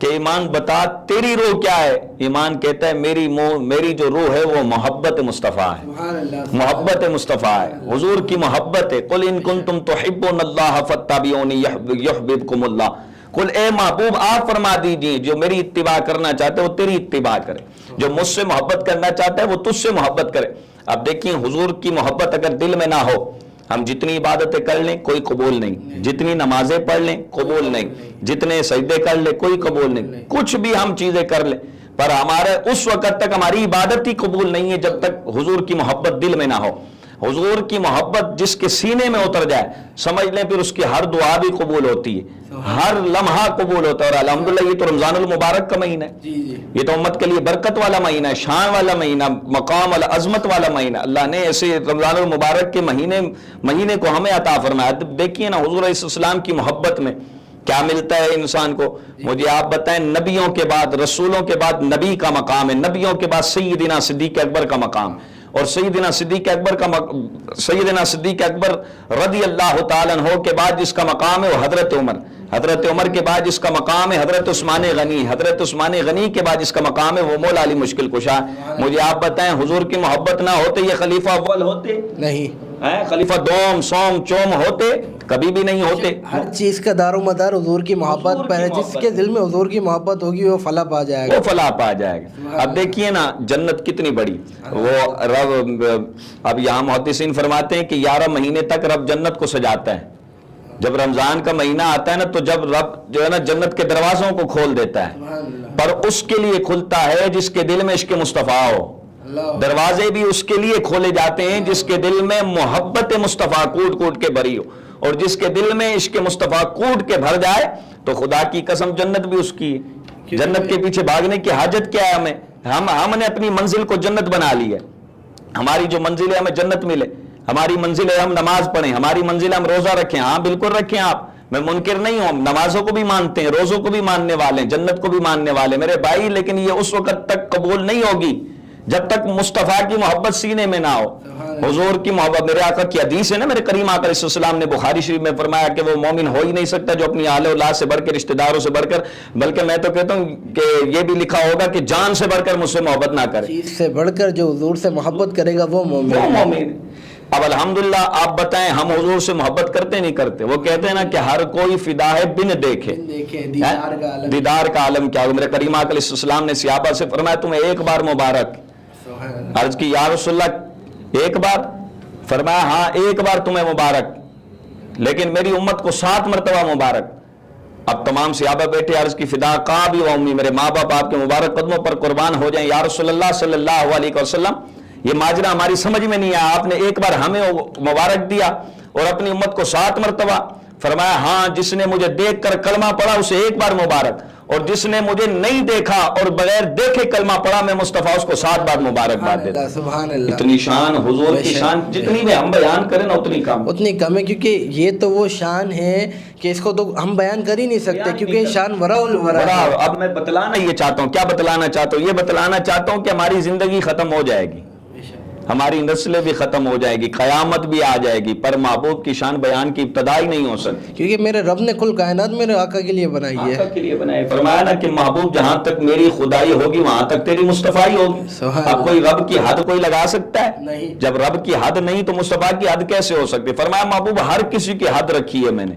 کہ ایمان بتا تیری روح کیا ہے؟ ایمان کہتا ہے میری جو روح ہے وہ محبت مصطفیٰ ہے، محبت مصطفیٰ ہے، حضور کی محبت ہے۔ قل ان کنتم تحبون اللہ فاتبعونی یحببکم اللہ۔ قل اے محبوب آپ فرما دیجئے جو میری اتباع کرنا چاہتے وہ تیری اتباع کرے، جو مجھ سے محبت کرنا چاہتا ہے وہ تجھ سے محبت کرے۔ اب دیکھیں حضور کی محبت اگر دل میں نہ ہو، ہم جتنی عبادتیں کر لیں کوئی قبول نہیں، جتنی نمازیں پڑھ لیں قبول نہیں، جتنے سجدے کر لیں کوئی قبول نہیں، کچھ بھی ہم چیزیں کر لیں، پر ہمارے اس وقت تک ہماری عبادت ہی قبول نہیں ہے جب تک حضور کی محبت دل میں نہ ہو۔ حضور کی محبت جس کے سینے میں اتر جائے، سمجھ لیں پھر اس کی ہر دعا بھی قبول ہوتی ہے، ہر لمحہ قبول ہوتا ہے۔ اور الحمدللہ یہ تو رمضان المبارک کا مہینہ ہے، یہ تو امت کے لیے برکت والا مہینہ ہے، شان والا مہینہ، مقام والا، عظمت والا مہینہ۔ اللہ نے ایسے رمضان المبارک کے مہینے کو ہمیں عطا فرمایا۔ دیکھیے نا حضور علیہ السلام کی محبت میں کیا ملتا ہے انسان کو۔ مجھے آپ بتائیں، نبیوں کے بعد، رسولوں کے بعد نبی کا مقام ہے، نبیوں کے بعد سیدنا صدیق اکبر کا مقام، اور سیدنا صدیق اکبر رضی اللہ تعالیٰ عنہ کے بعد جس کا مقام ہے وہ حضرت عمر کے بعد جس کا مقام ہے حضرت عثمان غنی کے بعد جس کا مقام ہے وہ مولا علی مشکل کشا۔ مجھے آپ بتائیں حضور کی محبت نہ ہوتے یہ خلیفہ اول ہوتے نہیں، خلیفہ دوم سوم چوم ہوتے کبھی بھی نہیں ہوتے۔ ہر چیز کا دار و مدار حضور کی محبت پر ہے، جس کے دل میں حضور کی محبت ہوگی وہ فلاح پا جائے گا، اب دیکھیے نا جنت کتنی بڑی، وہ رب اب یہاں محدثین فرماتے ہیں کہ 11 مہینے تک رب جنت کو سجاتا ہے۔ جب رمضان کا مہینہ آتا ہے نا تو جب رب جو ہے نا جنت کے دروازوں کو کھول دیتا ہے، پر اس کے لیے کھلتا ہے جس کے دل میں عشق مصطفیٰ ہو۔ دروازے بھی اس کے لیے کھولے جاتے ہیں جس کے دل میں محبت مصطفیٰ کوٹ کوٹ کے بھری ہو، اور جس کے دل میں عشق مصطفیٰ کوٹ کے بھر جائے تو خدا کی قسم جنت بھی اس کی ہے۔ جنت کے پیچھے بھاگنے کی حاجت کیا ہے ہمیں؟ ہم نے اپنی منزل کو جنت بنا لی ہے۔ ہماری جو منزل ہے ہمیں جنت ملے، ہماری منزل ہے ہم نماز پڑھیں، ہماری منزل ہے ہم روزہ رکھیں۔ ہاں بالکل رکھیں آپ، میں منکر نہیں ہوں، نمازوں کو بھی مانتے ہیں، روزوں کو بھی ماننے والے ہیں، جنت کو بھی ماننے والے میرے بھائی، لیکن یہ اس وقت تک قبول نہیں ہوگی جب تک مصطفیٰ کی محبت سینے میں نہ ہو، حضور کی محبت۔ میرے آقا کی حدیث ہے نا، میرے کریم آقا علیہ السلام نے بخاری شریف میں فرمایا کہ وہ مومن ہو ہی نہیں سکتا جو اپنی اہل اولاد سے بڑھ کر، رشتہ داروں سے بڑھ کر، بلکہ میں تو کہتا ہوں کہ یہ بھی لکھا ہوگا کہ جان سے بڑھ کر مجھ سے محبت نہ کرے، چیز سے بڑھ کر جو حضور سے محبت کرے گا وہ مومن۔ اب الحمدللہ آپ بتائیں ہم حضور سے محبت کرتے نہیں کرتے؟ وہ کہتے ہیں نا کہ ہر کوئی فدا ہے بن دیکھے، دیدار کا عالم کیا ہوگا۔ میرے کریم آقا علیہ السلام نے صحابہ سے فرمایا تمہیں ایک بار مبارک، عرض کی یا رسول اللہ ایک بار؟ فرمایا ہاں ایک بار تمہیں مبارک، لیکن میری امت کو 7 مرتبہ مبارک۔ اب تمام صحابہ بیٹھے، عرض کی فدا کا بھی و امی، میرے ماں باپ آپ کے مبارک قدموں پر قربان ہو جائیں یا رسول اللہ صلی اللہ علیہ وسلم، یہ ماجرا ہماری سمجھ میں نہیں آیا، آپ نے ایک بار ہمیں مبارک دیا اور اپنی امت کو 7 مرتبہ۔ فرمایا ہاں جس نے مجھے دیکھ کر کلمہ پڑھا اسے ایک بار مبارک، اور جس نے مجھے نہیں دیکھا اور بغیر دیکھے کلمہ پڑھا میں مصطفیٰ اس کو 7 بار مبارک باد دیتا۔ سبحان اللہ، اتنی شان حضور کی شان جتنی بھی ہم بیان کریں نا اتنی کم ہے، کیونکہ یہ تو وہ شان ہے کہ اس کو تو ہم بیان کر ہی نہیں سکتے، کیونکہ شان ورا الورا ہے۔ اب میں بتلانا یہ چاہتا ہوں، کیا بتلانا چاہتا ہوں؟ یہ بتلانا چاہتا ہوں کہ ہماری زندگی ختم ہو جائے گی، ہماری نسلیں بھی ختم ہو جائے گی، قیامت بھی آ جائے گی، پر محبوب کی شان بیان کی ابتدا ہی نہیں ہو سکتی، کیونکہ میرے رب نے کل کائنات میرے آقا کے لیے بنائی ہے، آقا کے لیے بنائی۔ فرمایا نا کہ محبوب جہاں تک میری خدائی ہوگی وہاں تک تیری مصطفیٰ ہوگی۔ اب کوئی رب کی حد کوئی لگا سکتا ہے؟ نہیں۔ جب رب کی حد نہیں تو مصطفیٰ کی حد کیسے ہو سکتی؟ فرمایا محبوب ہر کسی کی حد رکھی ہے میں نے،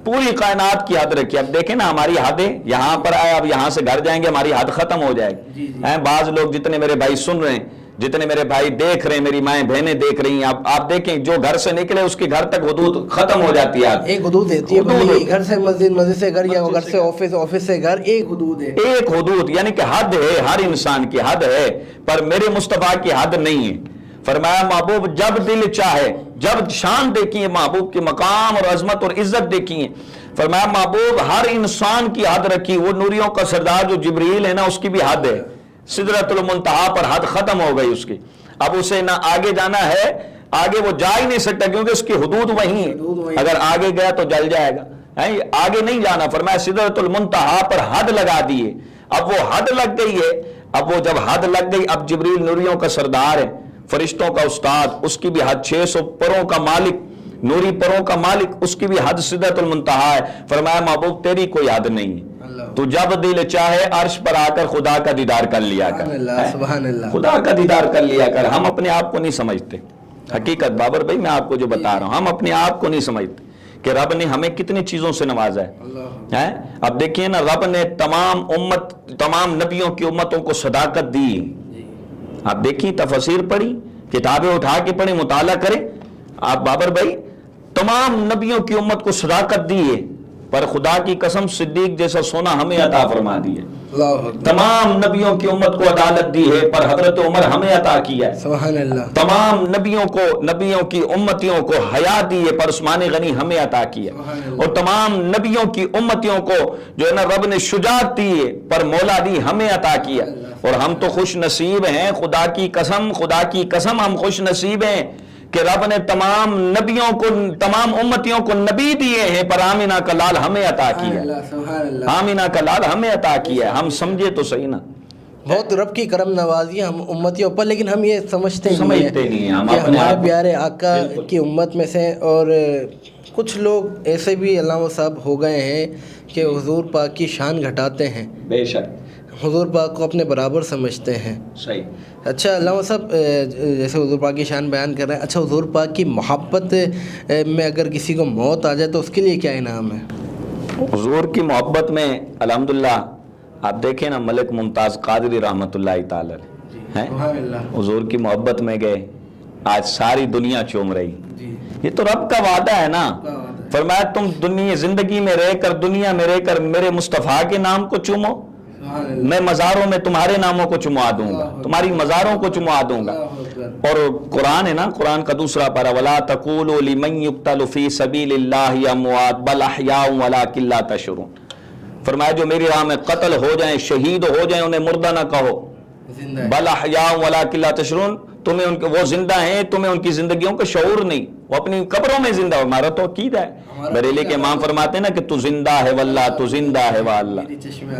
پوری کائنات کی حد رکھی ہے۔ اب دیکھیں نا ہماری حدیں یہاں پر آئے، اب یہاں سے گھر جائیں گے ہماری حد ختم ہو جائے گی۔ بعض لوگ جتنے میرے بھائی سن رہے ہیں، جتنے میرے بھائی دیکھ رہے ہیں، میری مائیں بہنیں دیکھ رہی ہیں، آپ دیکھیں جو گھر سے نکلے اس کی گھر تک حدود ختم ہو جاتی ہے۔ ایک حدود رہتی ہے، گھر سے مسجد، مسجد سے گھر، یا گھر سے آفس، آفس سے گھر، ایک حدود ہے، ایک حدود، یعنی کہ حد ہے، ہر انسان کی حد ہے، پر میرے مصطفیٰ کی حد نہیں ہے۔ فرمایا محبوب جب دل چاہے، جب شان دیکھی ہے محبوب کے مقام اور عظمت اور عزت دیکھی ہے، فرمایا محبوب ہر انسان کی حد رکھی، وہ نوریوں کا سردار جو جبریل ہے نا اس کی بھی حد ہے، سدرۃ المنتہا پر حد ختم ہو گئی اس کی، اب اسے نہ آگے جانا ہے، آگے وہ جا ہی نہیں سکتا کیونکہ اس کی حدود وہیں ہے، اگر آگے گیا تو جل جائے گا، آگے نہیں جانا۔ فرمایا سدرۃ المنتہا پر حد لگا دیے، اب وہ حد لگ گئی ہے، اب وہ جب حد لگ گئی، اب جبریل نوریوں کا سردار ہے، فرشتوں کا استاد، اس کی بھی حد 600 پروں کا مالک، نوری پروں کا مالک، اس کی بھی حد سدرۃ المنتہا ہے۔ فرمایا محبوب تیری کوئی حد نہیں ہے، تو جب دل چاہے عرش پر آ کر خدا کا دیدار کر لیا کر. سبحان اللہ. خدا کا دیدار کر لیا کر. ہم اپنے آپ کو نہیں سمجھتے. حقیقت بابر بھائی میں آپ کو جو بتا رہا ہوں, ہم اپنے آپ کو نہیں سمجھتے کہ رب نے ہمیں کتنی چیزوں سے نوازا ہے. اب دیکھیے نا, رب نے تمام نبیوں کی امتوں کو صداقت دی. آپ دیکھیں, تفسیر پڑھی, کتابیں اٹھا کے پڑھیں, مطالعہ کریں آپ بابر بھائی, تمام نبیوں کی امت کو صداقت دی ہے, پر خدا کی قسم صدیق جیسا سونا ہمیں عطا فرما دی ہے. تمام نبیوں کی امت کو عدالت دی ہے, پر حضرت عمر ہمیں عطا کیا ہے. سبحان اللہ. تمام نبیوں کی امتیوں کو حیا دی ہے, پر عثمان غنی ہمیں عطا کیا. اور تمام نبیوں کی امتیوں کو جو ہے نا رب نے شجاعت دی ہے, پر مولا دی ہمیں عطا کیا. اور ہم تو خوش نصیب ہیں, خدا کی قسم ہم خوش نصیب ہیں کہ رب نے تمام نبیوں کو, تمام امتیوں کو نبی دیے ہیں, پر آمینہ کا لال ہمیں عطا کیا. آمینہ کا لال ہمیں عطا کیا. ہم سمجھے تو صحیح نا, بہت رب کی کرم نوازی ہم امتیوں پر, لیکن ہم یہ سمجھتے نہیں ہیں ہم کہ اپنے ہمارے پیارے آقا کی امت میں سے. اور کچھ لوگ ایسے بھی علامہ صاحب ہو گئے ہیں کہ حضور پاک کی شان گھٹاتے ہیں. بے شک حضور پاک کو اپنے برابر سمجھتے ہیں. صحیح. اچھا علامہ صاحب, جیسے حضور پاک کی شان بیان کر رہے ہیں, اچھا حضور پاک کی محبت میں اگر کسی کو موت آ جائے تو اس کے لیے کیا انعام ہے؟ حضور کی محبت میں الحمدللہ آپ دیکھیں نا, ملک ممتاز قادری رحمۃ اللہ تعالی ہیں, حضور کی محبت میں گئے, آج ساری دنیا چوم رہی. یہ تو رب کا وعدہ ہے نا. فرمایا تم زندگی میں رہ کر, دنیا میں رہ کر میرے مصطفیٰ کے نام کو چومو, میں مزاروں میں تمہارے ناموں کو چموا دوں گا, تمہاری مزاروں کو چموا دوں گا. اور قرآن ہے نا, قرآن کا دوسرا پارہ, وَلَا تَقُولُوا لِمَنْ يُقْتَلُ فِي سَبِيلِ اللَّهِ أَمْوَاتٌ بَلْ أَحْيَاءٌ وَلَٰكِن لَّا تَشْعُرُونَ. فرمایا جو میری راہ میں قتل ہو جائیں, شہید ہو جائیں, انہیں مردہ نہ کہو. بَلْ أَحْيَاءٌ وَلَٰكِن لَّا تَشْعُرُونَ, تمہیں وہ زندہ ہیں, تمہیں ان کی زندگیوں کا شعور نہیں, وہ اپنی قبروں میں زندہ. ہمارا تو عقیدہ ہے. بریلی کے امام فرماتے ہیں نا کہ تو زندہ ہے واللہ, تو زندہ ہے واللہ,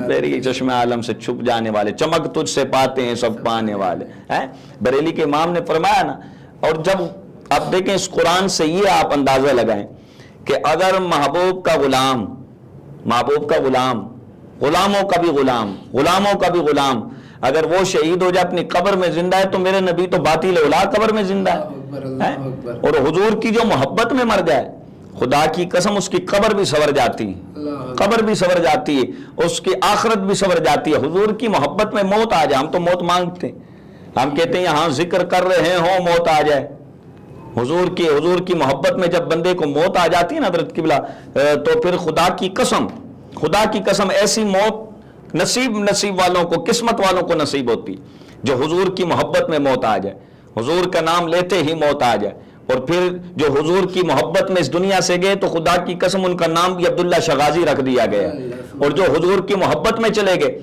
میری چشمہ عالم سے چھپ جانے والے, چمک تجھ سے پاتے ہیں سب پانے والے. بریلی کے امام نے فرمایا نا. اور جب آپ دیکھیں اس قرآن سے یہ آپ اندازہ لگائیں کہ اگر محبوب کا غلام, غلاموں کا بھی غلام, اگر وہ شہید ہو جائے, اپنی قبر میں زندہ ہے, تو میرے نبی تو باطل اولا قبر میں زندہ ہے. اور حضور کی جو محبت میں مر جائے, خدا کی قسم اس کی قبر بھی سنور جاتی ہے, اس کی آخرت بھی سنور جاتی ہے. حضور کی محبت میں موت آ جائے, ہم تو موت مانگتے ہیں, ہم کہتے ہیں یہاں ذکر کر رہے ہوں موت آ جائے. حضور کی محبت میں جب بندے کو موت آ جاتی ہے نا حضرت قبلہ, تو پھر خدا کی قسم ایسی موت نصیب والوں کو, قسمت والوں کو نصیب ہوتی جو حضور کی محبت میں موت آ جائے, حضور کا نام لیتے ہی موت آ جائے. اور پھر جو حضور کی محبت میں اس دنیا سے گئے, تو خدا کی قسم ان کا نام بھی عبداللہ شغازی رکھ دیا گیا. اور جو حضور کی محبت میں چلے گئے,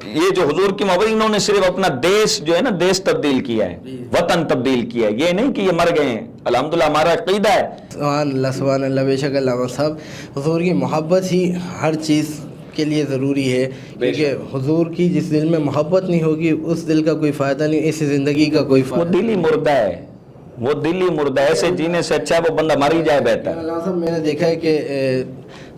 یہ جو حضور کی محبت, انہوں نے صرف اپنا دیش جو ہے نا, دیش تبدیل کیا ہے, وطن تبدیل کیا ہے, یہ نہیں کہ یہ مر گئے ہیں. الحمدللہ ہمارا عقیدہ ہے. سبحان اللہ. بے شک علامہ صاحب, حضور کی محبت ہی ہر چیز کے لیے ضروری ہے, کیونکہ حضور کی جس دل میں محبت نہیں ہوگی, اس دل کا کوئی فائدہ نہیں, اس زندگی کا کوئی فائدہ. وہ دل ہی مردہ ہے, ایسے جینے سے اچھا وہ بندہ مر ہی جائے بہتر. میں نے دیکھا ہے کہ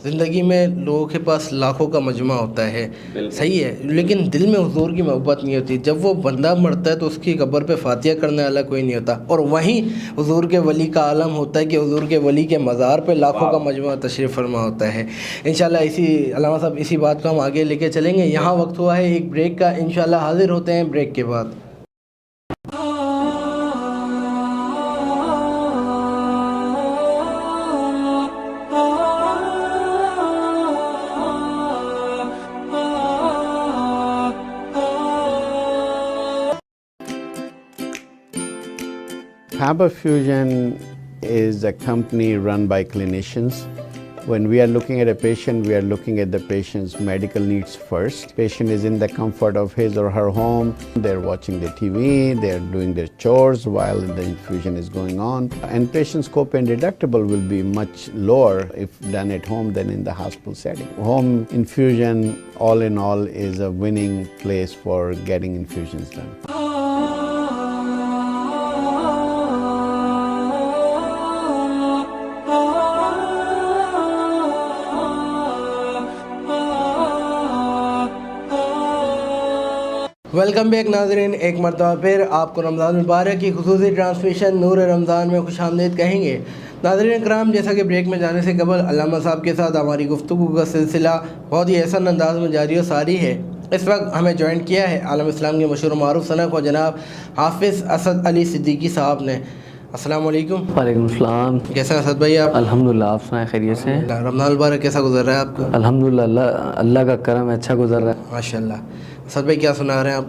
زندگی میں لوگوں کے پاس لاکھوں کا مجمع ہوتا ہے, صحیح ہے, لیکن دل میں حضور کی محبت نہیں ہوتی. جب وہ بندہ مرتا ہے تو اس کی قبر پہ فاتحہ کرنے والا کوئی نہیں ہوتا, اور وہیں حضور کے ولی کا عالم ہوتا ہے کہ حضور کے ولی کے مزار پہ لاکھوں کا مجمع تشریف فرما ہوتا ہے. انشاءاللہ علامہ صاحب اسی بات کو ہم آگے لے کے چلیں گے. یہاں وقت ہوا ہے ایک بریک کا, انشاءاللہ حاضر ہوتے ہیں بریک کے بعد. Faber Fusion is a company run by clinicians. When we are looking at a patient, we are looking at the patient's medical needs first. Patient is in the comfort of his or her home. They're watching the TV, they're doing their chores while the infusion is going on. And patient's copay and deductible will be much lower if done at home than in the hospital setting. Home infusion, all in all, is a winning place for getting infusions done. Welcome back ناظرین، ایک مرتبہ پھر آپ کو رمضان مبارک کی خصوصی transmission نور رمضان میں خوش آمدید کہیں گے۔ ناظرین کرام، جیسا کہ بریک میں جانے سے قبل علامہ صاحب کے ساتھ ہماری گفتگو کا سلسلہ بہت ہی احسن انداز میں جاری و ساری ہے۔ اس وقت ہمیں جوائن کیا ہے عالم اسلام کے مشہور و معروف سنک و جناب حافظ اسد علی صدیقی صاحب نے۔ السلام علیکم۔ وعلیکم السلام۔ کیسے ہیں اسد بھائی آپ؟ الحمدللہ، آپ سنائیں خیریت سے ہیں؟ رمضان مبارک کیسا گزر رہا ہے آپ کا؟ الحمدللہ، اللہ کا کرم ہے، اچھا گزر رہا ہے ماشاءاللہ۔ اسد بھائی کیا سنا رہے ہیں آپ؟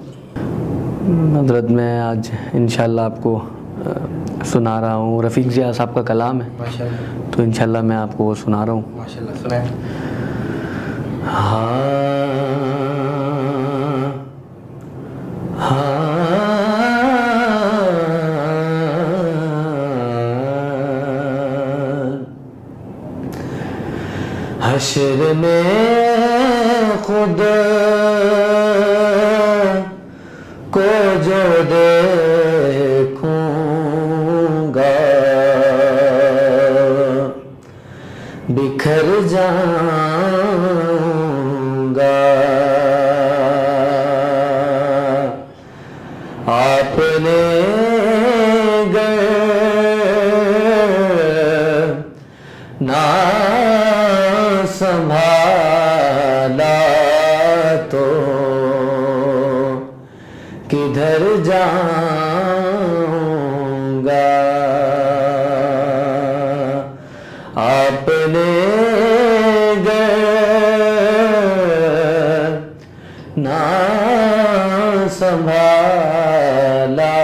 حضرت میں آج انشاءاللہ آپ کو سنا رہا ہوں، رفیق ضیاء صاحب کا کلام ہے، ماشاءاللہ تو انشاءاللہ میں آپ کو وہ سنا رہا ہوں۔ ماشاءاللہ سنائیں۔ حشر میں خود کو جو دیکھوں گا بکھر جاؤں گا، آپ نے نہ سنبھالا تو کدھر جاؤں گا، آپ نے نہ سنبھالا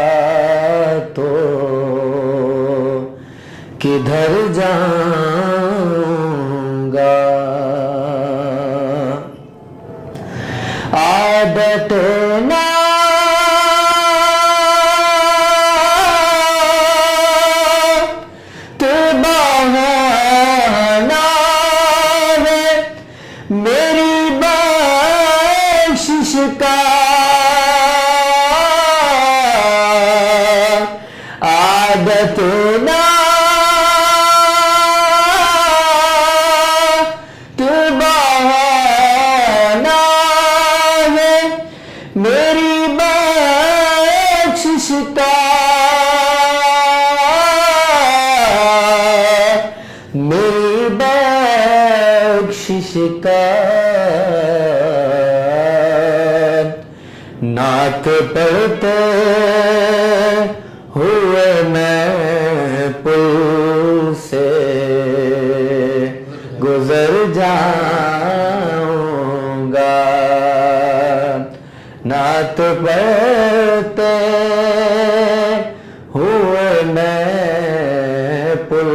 تو کدھر جاؤں گا، عادت نہ تو بہانا ہے میری بخشش کا، عادت نہ تو بہانا ہے میری بخشش کا، میری بخشش کا، نعت پڑھتے ہوئے میں پل سے گزر جاؤں گا، نعت پڑھتے ہوئے میں پل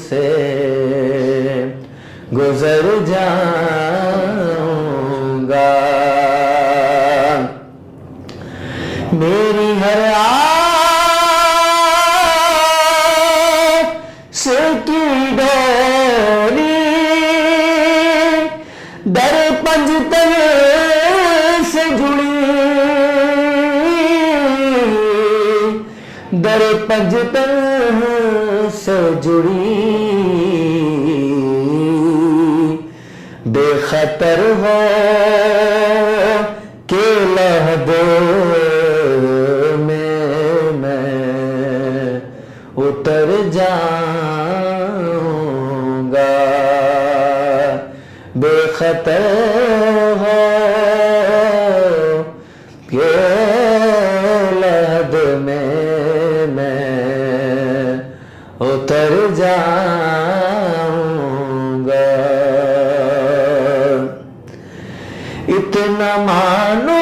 سے گزر جاؤں گا، میری ہر آس کی ڈوری در پنجتن سے جڑی، در پنجتن سے جڑی، بے خطر ہو کہ لحد اتر جاؤں گا، بے خطر ہو کہ لحد میں اتر جاؤں گا، اتنا مانو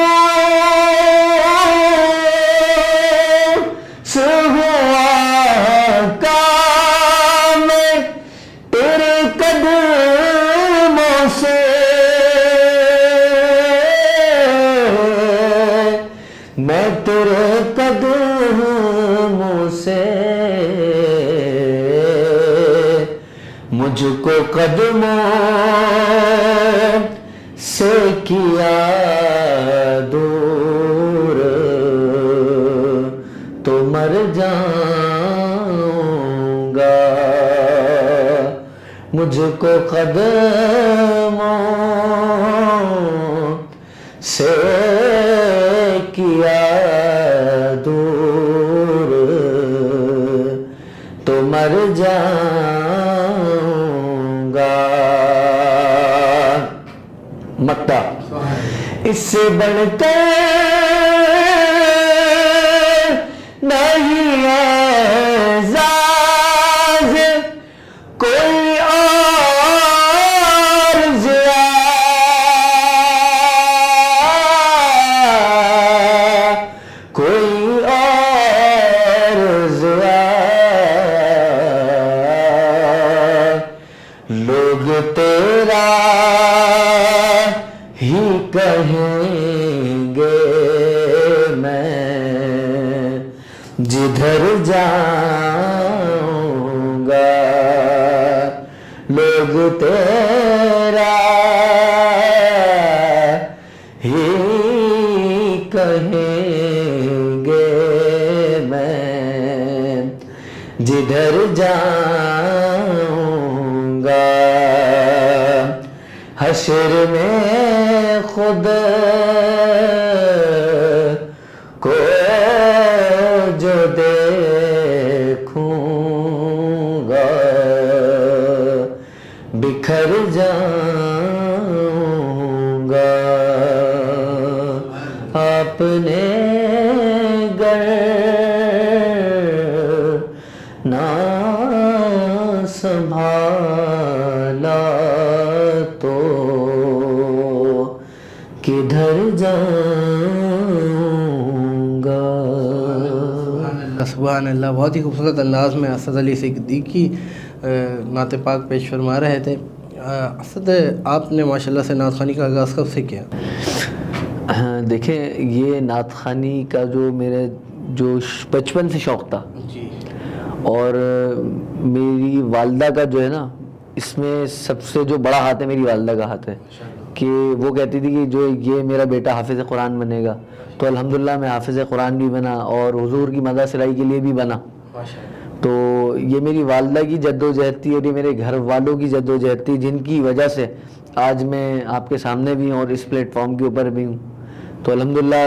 میں تیرے قدموں سے، مجھ کو قدموں سے کیا دور تو مر جاؤں گا، مجھ کو قدموں سے کیا دور تو مر جاؤں گا. مکہ اس سے بڑھ کر نہیں اعزاز کوئی اور ضیا کوئی اور ضیا. لوگ تیرا ہی کہیں گے میں جدھر جاؤں گا. لوگ تیرا ہی کہیں گے میں جدھر جاؤں گا. حشر میں خود کو جو دیکھوں گا بکھر جاؤں گا. آپ نے گر نہ سنبھالا تو کدھر جاؤں گا. سبحان اللہ. بہت ہی خوبصورت انداز میں اسد علی صدیقی نعت پاک پیش فرما رہے تھے. اسد، آپ نے ماشاءاللہ سے نعت خوانی کا آغاز کب سے کیا؟ دیکھیں، یہ نعت خوانی کا جو میرے جو بچپن سے شوق تھا جی، اور میری والدہ کا جو ہے نا، اس میں سب سے جو بڑا ہاتھ ہے میری والدہ کا ہاتھ ہے کہ وہ کہتی تھی کہ جو یہ میرا بیٹا حافظ قرآن بنے گا. تو الحمدللہ میں حافظ قرآن بھی بنا اور حضور کی مدح سرائی کے لیے بھی بنا. تو یہ میری والدہ کی جد و جہد تھی اور یہ میرے گھر والوں کی جد و جہد تھی، جن کی وجہ سے آج میں آپ کے سامنے بھی ہوں اور اس پلیٹ فارم کے اوپر بھی ہوں. تو الحمدللہ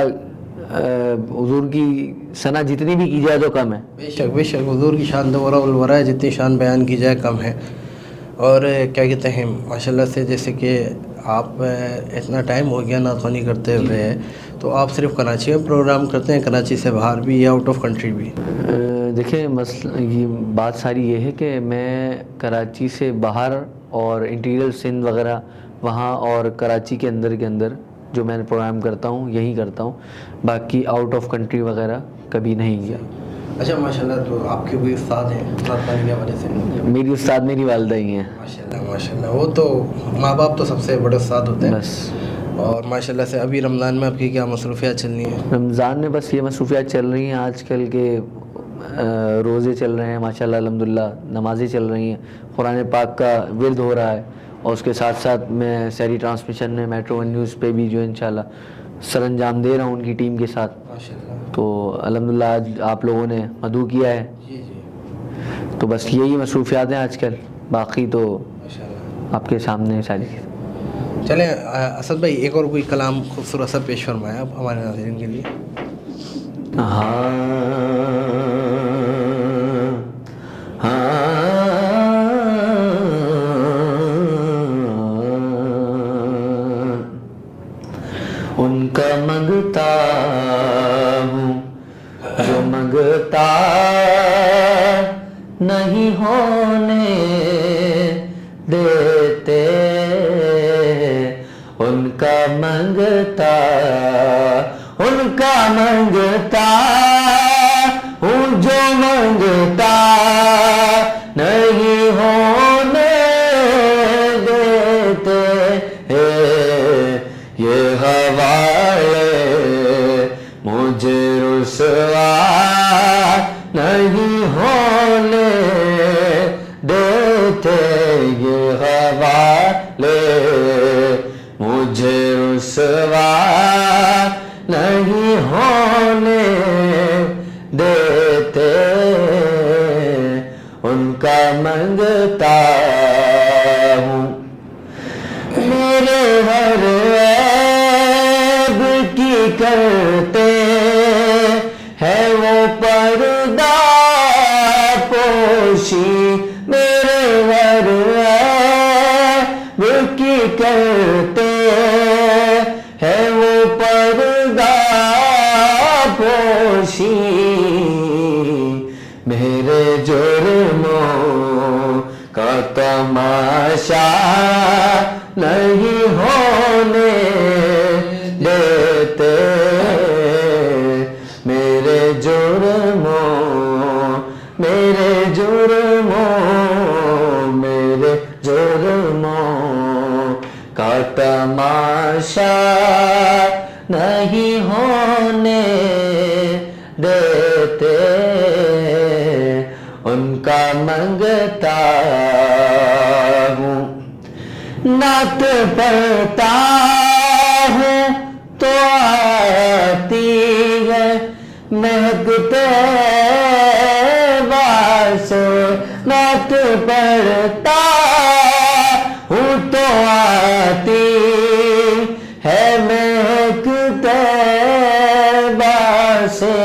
حضور کی ثنا جتنی بھی کی جائے تو کم ہے. بے شک بے شک. حضور کی شان دورہ الورا ہے، جتنی شان بیان کی جائے کم ہے. اور کیا کہتے ہیں ماشاءاللہ سے، جیسے کہ آپ اتنا ٹائم ہو گیا نعت خوانی کرتے ہوئے، تو آپ صرف کراچی میں پروگرام کرتے ہیں، کراچی سے باہر بھی یا آؤٹ آف کنٹری بھی؟ دیکھیں، مسئلہ یہ بات ساری یہ ہے کہ میں کراچی سے باہر اور انٹیریل سندھ وغیرہ وہاں اور کراچی کے اندر جو میں نے پروگرام کرتا ہوں یہیں کرتا ہوں. باقی آؤٹ آف کنٹری وغیرہ کبھی نہیں گیا. اچھا ماشاءاللہ. تو آپ کے کوئی استاد ہیں نعت خوانی کے حوالے سے؟ میری استاد میری والدہ ہی ہیں. ماشاءاللہ ماشاءاللہ. وہ تو ماں باپ تو سب سے بڑے استاد ہوتے ہیں. بس. اور ماشاءاللہ سے ابھی رمضان میں آپ کی کیا مصروفیات چل رہی ہیں؟ رمضان میں بس یہ مصروفیات چل رہی ہیں آج کل کے، روزے چل رہے ہیں ماشاءاللہ الحمدللہ، نمازیں چل رہی ہیں، قرآن پاک کا ورد ہو رہا ہے، اور اس کے ساتھ ساتھ میں سحری ٹرانسمیشن میں میٹرو ون نیوز پہ بھی جو انشاءاللہ سر انجام دے رہا ہوں ان کی ٹیم کے ساتھ. تو الحمدللہ آج آپ لوگوں نے مدعو کیا ہے. تو بس یہی مصروفیات ہیں آج کل، باقی تو آپ کے سامنے ساری. چلیں اسد بھائی، ایک اور کوئی کلام خوبصورت سا پیش فرمایا آپ ہمارے ناظرین کے لیے. ان کا منگتا ہوں جو منگتا نہیں ہونے دیتے، ان کا منگتا ہوں جو منگتا نہیں ہونے دیتے. یہ حوالے مجھے رسوا نہیں ہونے دیتے، یہ حوالے مجھے رسوا نہیں ہونے دیتے. ان کا منگتا ہوں میرے ہر عیب کی کرتے پوشی میرے گھر کی کرتے ہے وہ پردہ پوشی میرے جرموں کا تماشا نہیں ہونے دیتے میرے جرموں کا تماشا نہیں ہونے دیتے ان کا منگتا ہوں نعت پڑھتا ہوں تو آتی ہے مہکتے سے نعت پڑھتا ہوں تو آتی ہے مہکتے سے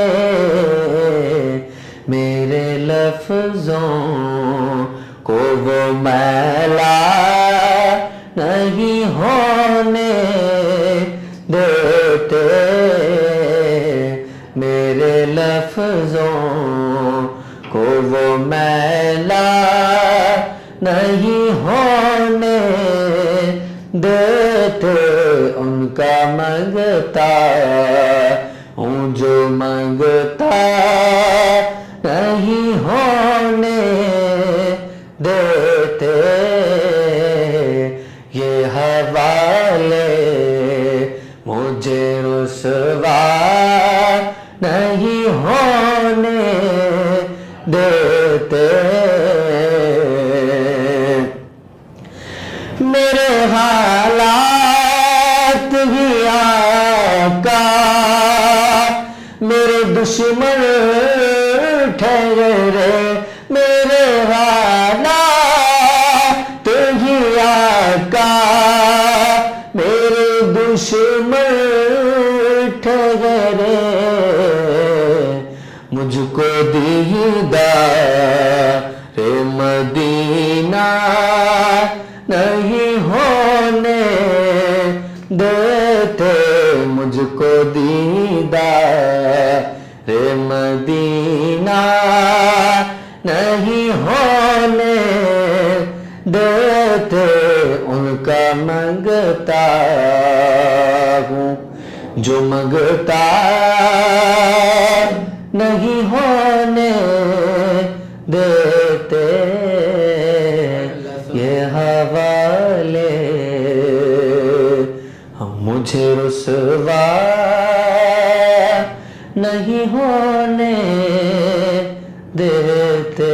میرے لفظوں کو وہ میلا نہیں ہونے دیتے میرے لفظوں کو وہ میلا نہیں ہونے دیتے ان کا منگتا ہوں جو منگتا نہیں ہونے دیتے یہ حوالے مجھے رسوا نہیں ہونے دیتے میرے حالات بھی آقا میرے دشمن ٹھہرے میرے حالات بھی آقا میرے دشمن ٹھہرے مجھ کو دیدار مدینہ نہیں ہونے دیتے مجھ کو دیدار مدینہ نہیں ہونے دیتے ان کا منگتا ہوں جو منگتا نہیں ہونے دیتے یہ حوالے مجھے رسوا نہیں ہونے دیتے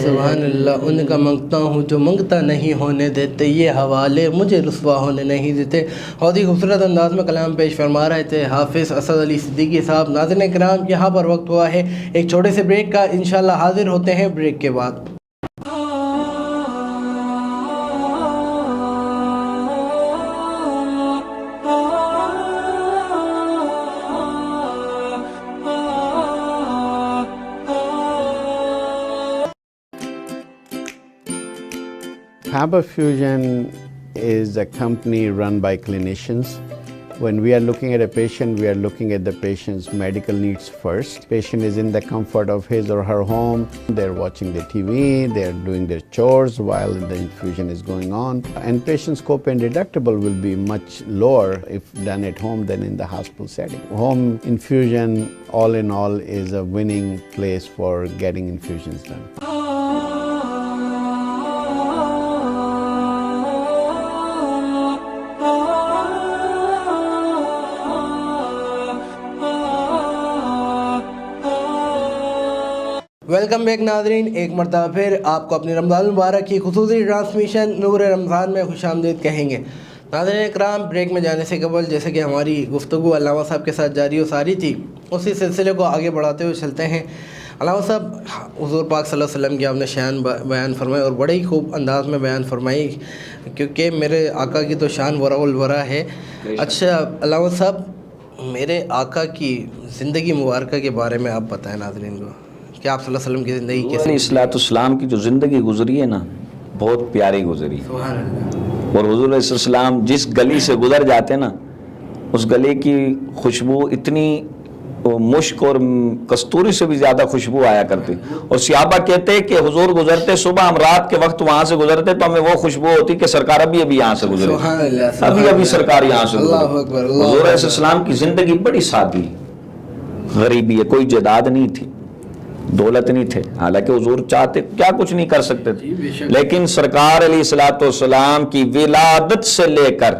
سبحان اللہ ان کا منگتا ہوں جو منگتا نہیں ہونے دیتے یہ حوالے مجھے رسوا ہونے نہیں دیتے بہت ہی خوبصورت انداز میں کلام پیش فرما رہے تھے حافظ اسد علی صدیقی صاحب ناظرین کرام یہاں پر وقت ہوا ہے ایک چھوٹے سے بریک کا انشاءاللہ حاضر ہوتے ہیں بریک کے بعد Faber Fusion is a company run by clinicians. When we are looking at a patient, we are looking at the patient's medical needs first. Patient is in the comfort of his or her home. They're watching the TV, they're doing their chores while the infusion is going on. And patient's copay and deductible will be much lower if done at home than in the hospital setting. Home infusion, all in all, is a winning place for getting infusions done. Welcome back ناظرین، ایک مرتبہ پھر آپ کو اپنی رمضان المبارک کی خصوصی ٹرانسمیشن نور رمضان میں خوش آمدید کہیں گے۔ ناظرین اکرام، بریک میں جانے سے قبل جیسے کہ ہماری گفتگو علامہ صاحب کے ساتھ جاری و ساری تھی، اسی سلسلے کو آگے بڑھاتے ہوئے چلتے ہیں۔ علامہ صاحب، حضور پاک صلی اللہ علیہ وسلم کی آپ نے شان بیان فرمائی اور بڑے ہی خوب انداز میں بیان فرمائی، کیونکہ میرے آقا کی تو شان ورا الورا ہے۔ اچھا علامہ صاحب، میرے آقا کی زندگی مبارکہ کے بارے میں آپ بتائیں ناظرین کو کہ آپ صلی اللہ علیہ وسلم کی زندگی کیسی؟ علیہ الصلوۃ والسلام کی جو زندگی گزری ہے نا بہت پیاری گزری، سبحان اللہ، اور حضور علیہ السلام جس گلی سے گزر جاتے نا اس گلی کی خوشبو اتنی مشک اور کستوری سے بھی زیادہ خوشبو آیا کرتی، اور صحابہ کہتے کہ حضور گزرتے صبح، ہم رات کے وقت وہاں سے گزرتے تو ہمیں وہ خوشبو ہوتی کہ سرکار ابھی یہاں سے گزرے، سبحان اللہ، سبحان ابھی اللہ، سرکار یہاں سے اللہ گزرے۔ اکبر، اللہ حضور علیہ اکبر۔ السلام کی زندگی بڑی سادگی، غریبی ہے، کوئی جائیداد نہیں تھی، دولت نہیں تھے، حالانکہ حضور چاہتے کیا کچھ نہیں کر سکتے تھے، لیکن سرکار علیہ الصلوۃ والسلام کی ولادت سے لے کر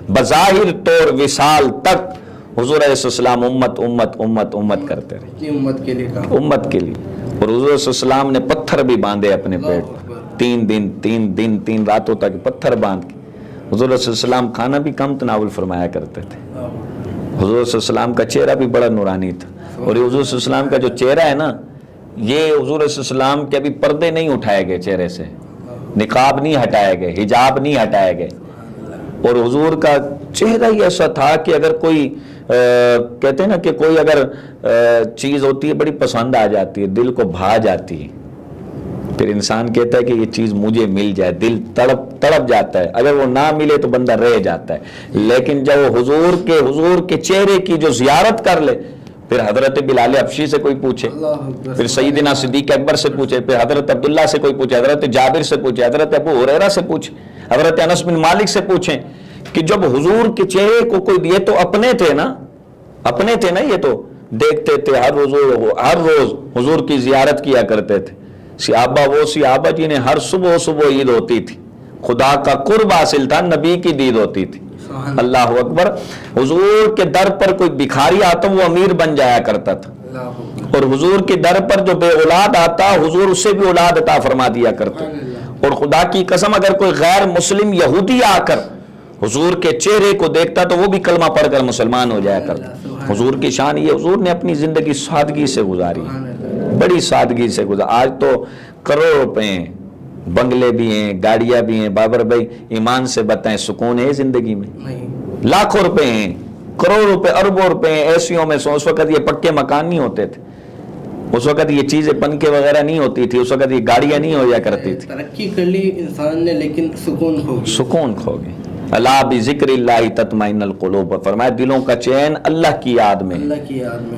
بظاہر طور وصال تک حضور علیہ السلام امت امت امت امت کرتے رہے، اپنی امت کے لیے کام، امت کے لیے۔ اور حضور علیہ السلام نے پتھر بھی باندھے اپنے پیٹ پر، 3 راتوں تک پتھر باندھ کے۔ حضور علیہ السلام کھانا بھی کم تناول فرمایا کرتے تھے۔ حضور علیہ السلام کا چہرہ بھی بڑا نورانی تھا، اور یہ حضور علیہ السلام کا جو چہرہ ہے نا، یہ حضور علیہ السلام کے ابھی پردے نہیں اٹھائے گئے چہرے سے، نقاب نہیں ہٹائے گئے، حجاب نہیں ہٹائے گئے، اور حضور کا چہرہ ہی ایسا تھا کہ اگر کوئی کہتے ہیں نا کہ کوئی اگر چیز ہوتی ہے بڑی پسند آ جاتی ہے، دل کو بھا جاتی ہے، پھر انسان کہتا ہے کہ یہ چیز مجھے مل جائے، دل تڑپ جاتا ہے، اگر وہ نہ ملے تو بندہ رہ جاتا ہے، لیکن جب وہ حضور کے چہرے کی جو زیارت کر لے، پھر حضرت بلال حبشی سے کوئی پوچھے، پھر سیدنا صدیق اکبر سے پوچھے، پھر حضرت عبداللہ سے کوئی پوچھے، حضرت جابر سے پوچھے، حضرت ابو ہریرہ سے پوچھے، حضرت انس بن مالک سے پوچھیں کہ جب حضور کے چہرے کو کوئی، یہ تو اپنے تھے نا، یہ تو دیکھتے تھے، ہر روز حضور کی زیارت کیا کرتے تھے۔ صحابہ جنہیں ہر صبح عید ہوتی تھی، خدا کا قرب حاصل تھا، نبی کی دید ہوتی تھی، اللہ اکبر۔ حضور کے در پر کوئی بھکاری آتا وہ امیر بن جایا کرتا تھا، اور حضور کے در پر جو بے اولاد آتا حضور اسے بھی اولاد عطا فرما دیا کرتے، اور خدا کی قسم اگر کوئی غیر مسلم یہودی آ کر حضور کے چہرے کو دیکھتا تو وہ بھی کلمہ پڑھ کر مسلمان ہو جایا کرتا۔ حضور کی شان یہ، حضور نے اپنی زندگی سادگی سے گزاری، بڑی سادگی سے گزاری۔ آج تو کروڑ روپے ہیں، بنگلے بھی ہیں، گاڑیاں بھی ہیں، بابر بھائی ایمان سے بتائیں سکون ہے زندگی میں؟ لاکھوں روپے ہیں، کروڑ روپے، اربوں روپے ہیں ایسیوں میں۔ اس وقت یہ پکے مکان نہیں ہوتے تھے، اس وقت یہ چیزیں پنکھے وغیرہ نہیں ہوتی تھی، اس وقت یہ گاڑیاں نہیں ہو جایا کرتی تھی۔ ترقی کر لی انسان نے لیکن سکون کھو گیا۔ اللہ بذکر اللہ تطمئن القلوب، فرمایا دلوں کا چین اللہ کی یاد میں،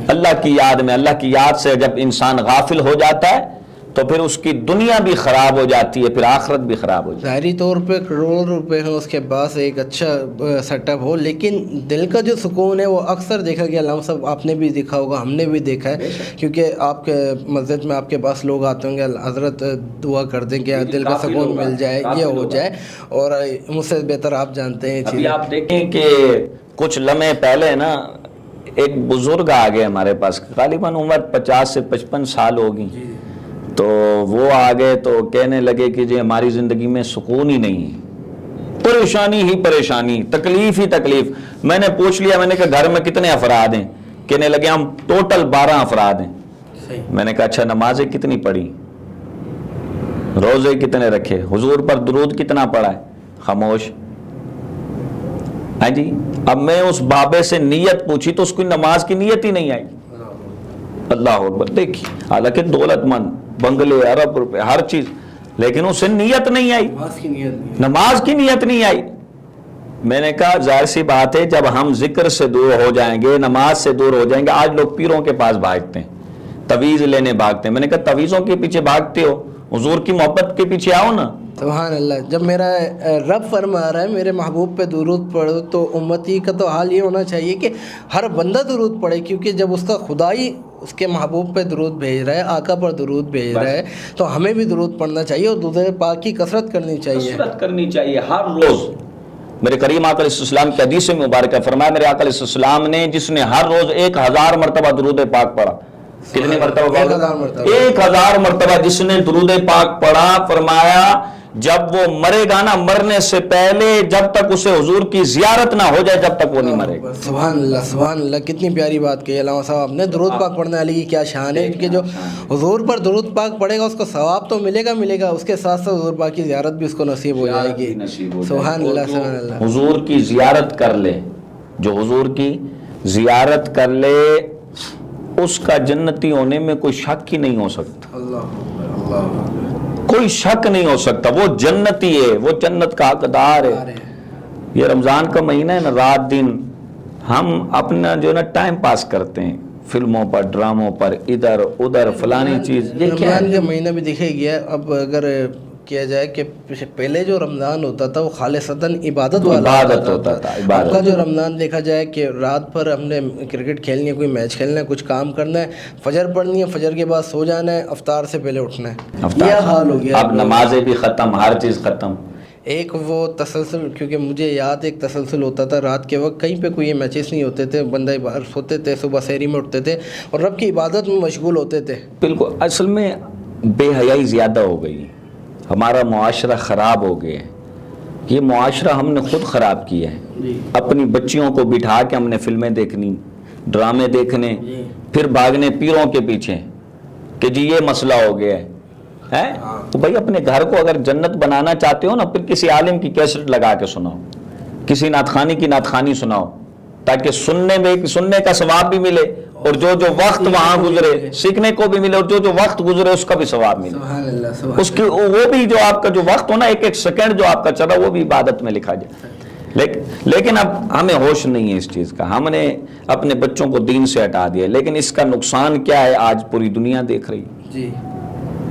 اللہ کی یاد سے جب انسان غافل ہو جاتا ہے تو پھر اس کی دنیا بھی خراب ہو جاتی ہے، پھر آخرت بھی خراب ہو جاتی ہے۔ ظاہری طور پہ کروڑ روپے ہیں، اس کے بعد ایک اچھا سیٹ اپ ہو، لیکن دل کا جو سکون ہے وہ اکثر دیکھا گیا، علامہ صاحب آپ نے بھی دیکھا ہوگا، ہم نے بھی دیکھا ہے، کیونکہ آپ کے مسجد میں آپ کے پاس لوگ آتے ہوں گے، حضرت دعا کر دیں کہ دل کا سکون مل جائے، یہ ہو جائے، اور مجھ سے بہتر آپ جانتے ہیں۔ ابھی آپ دیکھیں کہ کچھ لمحے پہلے نا ایک بزرگ آ گئے ہمارے پاس، غالباً عمر 50 سے 55 سال ہوگی، تو وہ آگے تو کہنے لگے کہ جی ہماری زندگی میں سکون ہی نہیں ہے، پریشانی ہی پریشانی، تکلیف ہی تکلیف۔ میں نے پوچھ لیا، میں نے کہا گھر میں کتنے افراد ہیں؟ کہنے لگے ہم ٹوٹل 12 افراد ہیں۔ میں نے کہا اچھا نمازیں کتنی پڑھی، روزے کتنے رکھے، حضور پر درود کتنا پڑھا ہے؟ خاموش۔ ہاں جی، اب میں اس بابے سے نیت پوچھی تو اس کو نماز کی نیت ہی نہیں آئی۔ اللہ اکبر، دیکھیے حالانکہ دولت مند، بنگلے، ارب روپے، ہر چیز، لیکن اسے نیت نہیں آئی، نماز کی نیت نہیں آئی۔ میں نے کہا ظاہر سی بات ہے جب ہم ذکر سے دور ہو جائیں گے، نماز سے دور ہو جائیں گے۔ آج لوگ پیروں کے پاس بھاگتے ہیں، تویز لینے بھاگتے ہیں۔ میں نے کہا تویزوں کے پیچھے بھاگتے ہو، حضور کی محبت کے پیچھے آؤ نا۔ سبحان اللہ، جب میرا رب فرما رہا ہے میرے محبوب پہ درود پڑھو، تو امتی کا تو حال یہ ہونا چاہیے کہ ہر بندہ درود پڑھے، کیونکہ جب اس کا خدا ہی اس کے محبوب پہ درود بھیج رہا ہے، آقا پر درود بھیج رہا ہے، تو ہمیں بھی درود پڑھنا چاہیے اور درود پاک کی کثرت کرنی چاہیے ہر روز۔ میرے کریم آقا علیہ السلام کی حدیث مبارکہ فرمایا، میرے آقا علیہ السلام نے جس نے ہر روز 1000 مرتبہ درود پاک پڑھا، کتنے مرتبہ؟ 1000 مرتبہ جس نے درود پاک پڑھا، فرمایا جب وہ مرے گا نا، مرنے سے پہلے جب تک اسے حضور کی زیارت نہ ہو جائے جب تک وہ نہیں مرے گا۔ سبحان اللہ، سبحان اللہ، کتنی پیاری بات کہی علامہ صاحب آپ نے۔ درود پاک پڑھنے والی کی کیا شان ہے کہ جو حضور پر درود پاک پڑھے گا اس کو ثواب تو ملے گا، اس کے ساتھ ساتھ حضور پاک کی زیارت بھی اس کو نصیب ہو جائے گی۔ سبحان اللہ، سبحان اللہ۔ حضور کی زیارت کر لے، جو حضور کی زیارت کر لے، اس کا جنتی ہونے میں کوئی شک ہی نہیں ہو سکتا، کوئی شک نہیں ہو سکتا، وہ جنتی ہے، وہ جنت کا حقدار ہے۔ یہ رمضان کا مہینہ ہے نا، رات دن ہم اپنا جو ہے نا ٹائم پاس کرتے ہیں فلموں پر، ڈراموں پر، ادھر ادھر فلانی چیز۔ یہ کیا رمضان ہے؟ کا مہینہ بھی دیکھے گیا، اب اگر کیا جائے کہ پہلے جو رمضان ہوتا تھا وہ خالصتاً عبادت والا عبادت ہوتا تھا، اب عبادت۔ کا جو رمضان دیکھا جائے کہ رات بھر ہم نے کرکٹ کھیلنی ہے، کوئی میچ کھیلنا ہے، کچھ کام کرنا ہے، فجر پڑھنی ہے، فجر کے بعد سو جانا ہے، افطار سے پہلے اٹھنا ہے، یہ حال ہو گیا۔ اب نمازیں بھی ختم، ہر چیز ختم۔ ایک وہ تسلسل، کیونکہ مجھے یاد ایک تسلسل ہوتا تھا رات کے وقت، کہیں پہ کوئی میچز نہیں ہوتے تھے، بندہ باہر سوتے تھے، صبح سحری میں اٹھتے تھے اور رب کی عبادت میں مشغول ہوتے تھے۔ بالکل، اصل میں بے حیائی زیادہ ہو گئی، ہمارا معاشرہ خراب ہو گیا ہے۔ یہ معاشرہ ہم نے خود خراب کیا ہے۔ اپنی بچیوں کو بٹھا کے ہم نے فلمیں دیکھنی، ڈرامے دیکھنے، پھر بھاگنے پیروں کے پیچھے کہ جی یہ مسئلہ ہو گیا ہے۔ تو بھائی اپنے گھر کو اگر جنت بنانا چاہتے ہو نا، پھر کسی عالم کی کیسٹ لگا کے سناؤ، کسی نعت خوانی کی نعت خوانی سناؤ، تاکہ سننے کا ثواب بھی ملے، اور جو وقت وہاں گزرے سیکھنے کو بھی ملے، اور جو وقت گزرے اس کا بھی ثواب ملے۔ سبحان اللہ، سبحان اس کی وہ بھی جو آپ کا جو وقت ہو نا، ایک ایک سیکنڈ جو آپ کا چلا، وہ بھی عبادت میں لکھا جائے۔ لیکن اب ہمیں ہوش نہیں ہے اس چیز کا، ہم نے اپنے بچوں کو دین سے ہٹا دیا۔ لیکن اس کا نقصان کیا ہے آج پوری دنیا دیکھ رہی ہے، جی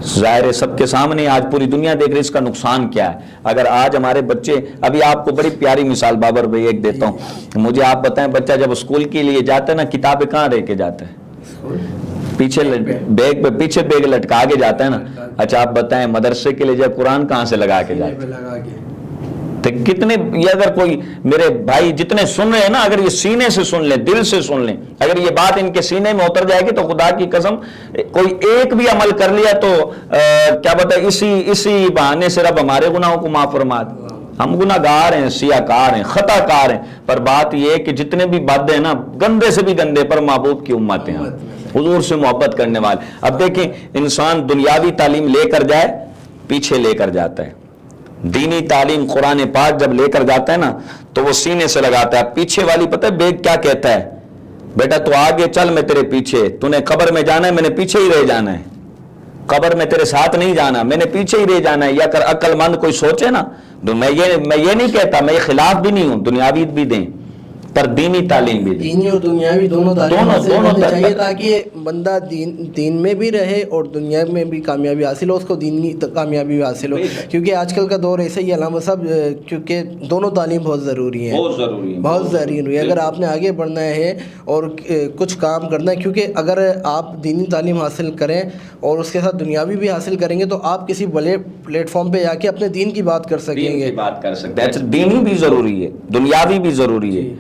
ظاہر ہے سب کے سامنے آج پوری دنیا دیکھ رہی ہے، اس کا نقصان کیا ہے۔ اگر آج ہمارے بچے، ابھی آپ کو بڑی پیاری مثال بابر بھائی ایک دیتا ہوں، مجھے آپ بتائیں، بچہ جب اسکول کے لیے جاتا ہے نا، کتابیں کہاں رہ کے جاتا ہے؟ پیچھے بیگ پہ، پیچھے بیگ لٹکا کے جاتا ہے نا۔ اچھا آپ بتائیں مدرسے کے لیے جب قرآن کہاں سے لگا کے جاتا ہے؟ تو کتنے، یہ اگر کوئی میرے بھائی جتنے سن رہے ہیں نا، اگر یہ سینے سے سن لیں، دل سے سن لیں، اگر یہ بات ان کے سینے میں اتر جائے گی تو خدا کی قسم کوئی ایک بھی عمل کر لیا تو کیا بتا، اسی بہانے سے رب ہمارے گناہوں کو معاف فرما دے۔ ہم گناہ گار ہیں، سیاہ کار ہیں، خطا کار ہیں، پر بات یہ ہے کہ جتنے بھی بد ہیں نا، گندے سے بھی گندے، پر محبوب کی امت ہیں، حضور سے محبت کرنے والے۔ اب دیکھیں انسان دنیاوی تعلیم لے کر جائے، پیچھے لے کر جاتا ہے۔ دینی تعلیم قرآن پاک جب لے کر جاتا ہے نا تو وہ سینے سے لگاتا ہے۔ پیچھے والی پتہ ہے بیگ کیا کہتا ہے؟ بیٹا تو آگے چل، میں تیرے پیچھے، تو نے قبر میں جانا ہے، میں نے پیچھے ہی رہ جانا ہے، قبر میں تیرے ساتھ نہیں جانا، میں نے پیچھے ہی رہ جانا ہے۔ یا اگر عقل مند کوئی سوچے نا، تو میں یہ نہیں کہتا، میں خلاف بھی نہیں ہوں، دنیاوی بھی دیں پر دینی تعلیم بھی دیں، دینی اور دنیاوی دونوں تعلیم حاصل کرنی چاہیے، تاکہ بندہ دین میں بھی رہے اور دنیا میں بھی کامیابی حاصل ہو، اس کو دینی کامیابی بھی حاصل ہو۔ کیونکہ آج کل کا دور ایسا ہی ہے علامہ صاحب، کیونکہ دونوں تعلیم بہت ضروری ہے، بہت ضروری ہے اگر آپ نے آگے بڑھنا ہے اور کچھ کام کرنا ہے۔ کیونکہ اگر آپ دینی تعلیم حاصل کریں اور اس کے ساتھ دنیاوی بھی حاصل کریں گے تو آپ کسی بڑے پلیٹ فارم پہ جا کے اپنے دین کی بات کر سکیں گے، بات کر سکتے ہیں۔ دینی بھی ضروری ہے، دنیاوی بھی ضروری ہے۔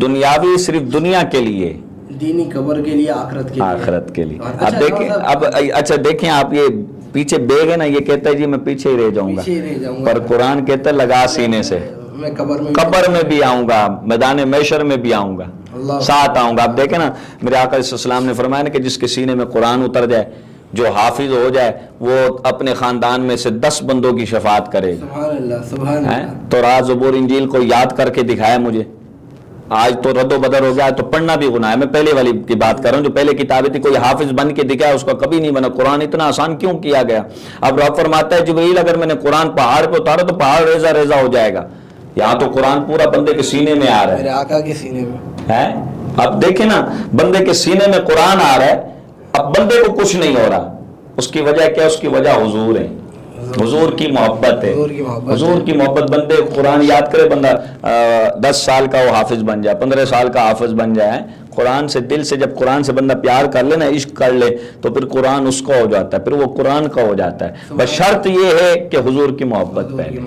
دنیاوی صرف دنیا کے لیے، دینی قبر کے لیے، آخرت کے لیے۔ اب دیکھیں، اب اچھا دیکھیں آپ، یہ پیچھے بیگ ہے نا، یہ کہتا ہے جی میں پیچھے ہی رہ جاؤں گا، پر قرآن کہتا ہے لگا سینے سے، میں قبر میں بھی آؤں گا، میدان محشر میں بھی آؤں گا، ساتھ آؤں گا۔ اب دیکھیں نا، میرے آقا صلی اللہ علیہ وسلم نے فرمایا نا کہ جس کے سینے میں قرآن اتر جائے، جو حافظ ہو جائے، وہ اپنے خاندان میں سے 10 بندوں کی شفاعت کرے گا۔ سبحان اللہ، سبحان اللہ۔ تو راز زبور انجیل کو یاد کر کے دکھایا مجھے، آج تو رد و بدر ہو گیا، تو پڑھنا بھی گناہ ہے۔ میں پہلے والی کی بات کر رہا ہوں، جو پہلے کتابیں تھی، کوئی حافظ بن کے دکھایا، اس کا کبھی نہیں بنا۔ قرآن اتنا آسان کیوں کیا گیا؟ اب رب فرماتا ہے جبرائیل اگر میں نے قرآن پہاڑ پہ اتارا تو پہاڑ ریزہ ریزہ ہو جائے گا، یہاں تو قرآن پورا بندے کے سینے میں آ رہا میرے آقا کے سینے میں ہے۔ اب دیکھیں نا، بندے کے سینے میں قرآن آ رہا ہے، اب بندے کو کچھ نہیں ہو رہا، اس کی وجہ کیا؟ اس کی وجہ حضور ہے، حضور کی محبت ہے، حضور کی محبت۔ بندے قرآن یاد کرے، بندہ 10 سال کا وہ حافظ بن جائے، 15 سال کا حافظ بن جائے، قرآن سے دل سے جب قرآن سے بندہ پیار کر لے نا، عشق کر لے، تو پھر قرآن اس کا ہو جاتا ہے، پھر وہ قرآن کا ہو جاتا ہے۔ بس شرط یہ ہے کہ حضور کی محبت پہلے۔